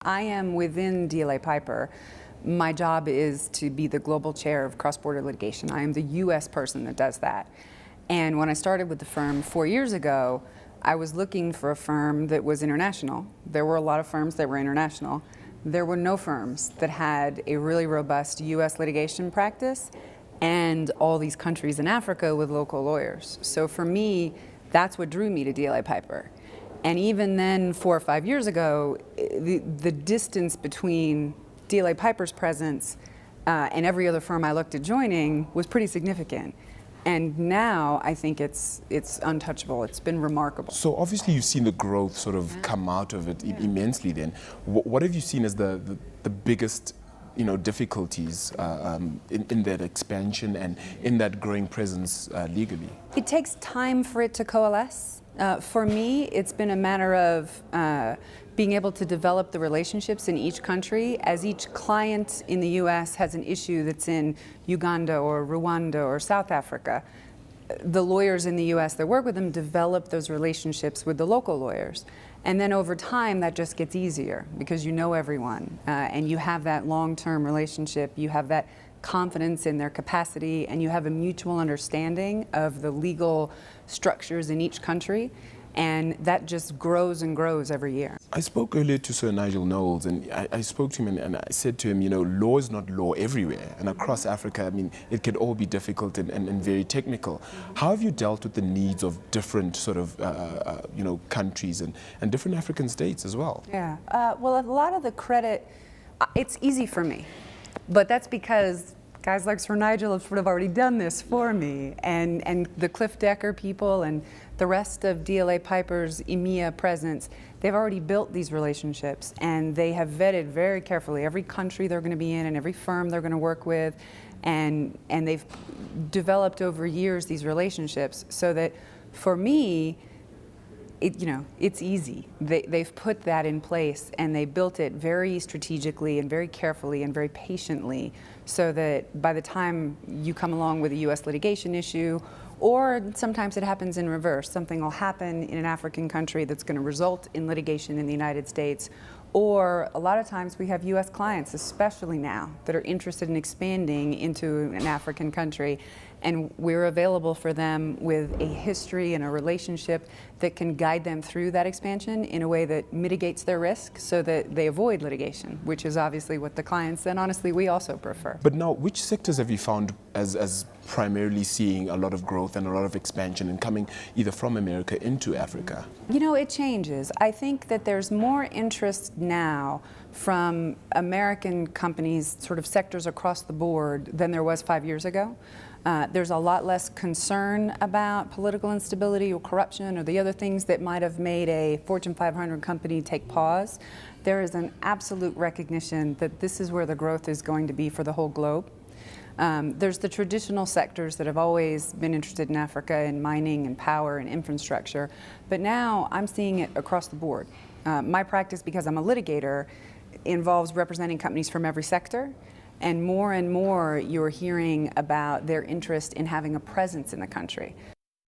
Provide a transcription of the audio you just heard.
I am within DLA Piper. My job is to be the global chair of cross-border litigation. I am the U.S. person that does that. And when I started with the firm 4 years ago, I was looking for a firm that was international. There were a lot of firms that were international. There were no firms that had a really robust U.S. litigation practice and all these countries in Africa with local lawyers. So for me, that's what drew me to DLA Piper. And even then, 4 or 5 years ago, the distance between DLA Piper's presence and every other firm I looked at joining was pretty significant. And now I think it's untouchable. It's been remarkable. So obviously you've seen the growth sort of come out of it immensely then. What have you seen as the biggest difficulties in that expansion and in that growing presence legally? It takes time for it to coalesce. For me, it's been a matter of being able to develop the relationships in each country. As each client in the U.S. has an issue that's in Uganda or Rwanda or South Africa, the lawyers in the U.S. that work with them develop those relationships with the local lawyers. And then over time, that just gets easier because you know everyone and you have that long-term relationship. You have that confidence in their capacity, and you have a mutual understanding of the legal structures in each country, and that just grows and grows every year. I spoke earlier to Sir Nigel Knowles, and I spoke to him and I said to him, law is not law everywhere, and across Africa, it can all be difficult and very technical. How have you dealt with the needs of different sort of, countries and different African states as well? Yeah, well, a lot of the credit, it's easy for me. But that's because guys like Sir Nigel have sort of already done this for me, and the Cliff Decker people and the rest of DLA Piper's EMEA presence, they've already built these relationships, and they have vetted very carefully every country they're going to be in and every firm they're going to work with, and they've developed over years these relationships so that for me, it's easy. They've put that in place, and they built it very strategically and very carefully and very patiently so that by the time you come along with a U.S. litigation issue, or sometimes it happens in reverse, something will happen in an African country that's going to result in litigation in the United States, or a lot of times we have U.S. clients, especially now, that are interested in expanding into an African country, and we're available for them with a history and a relationship that can guide them through that expansion in a way that mitigates their risk so that they avoid litigation, which is obviously what the clients and honestly we also prefer. But now, which sectors have you found as primarily seeing a lot of growth and a lot of expansion and coming either from America into Africa? It changes. I think that there's more interest now from American companies, sort of sectors across the board, than there was 5 years ago. There's a lot less concern about political instability or corruption or the other things that might have made a Fortune 500 company take pause. There is an absolute recognition that this is where the growth is going to be for the whole globe. There's the traditional sectors that have always been interested in Africa, in mining and power and infrastructure, but now I'm seeing it across the board. My practice, because I'm a litigator, involves representing companies from every sector, and more you're hearing about their interest in having a presence in the country.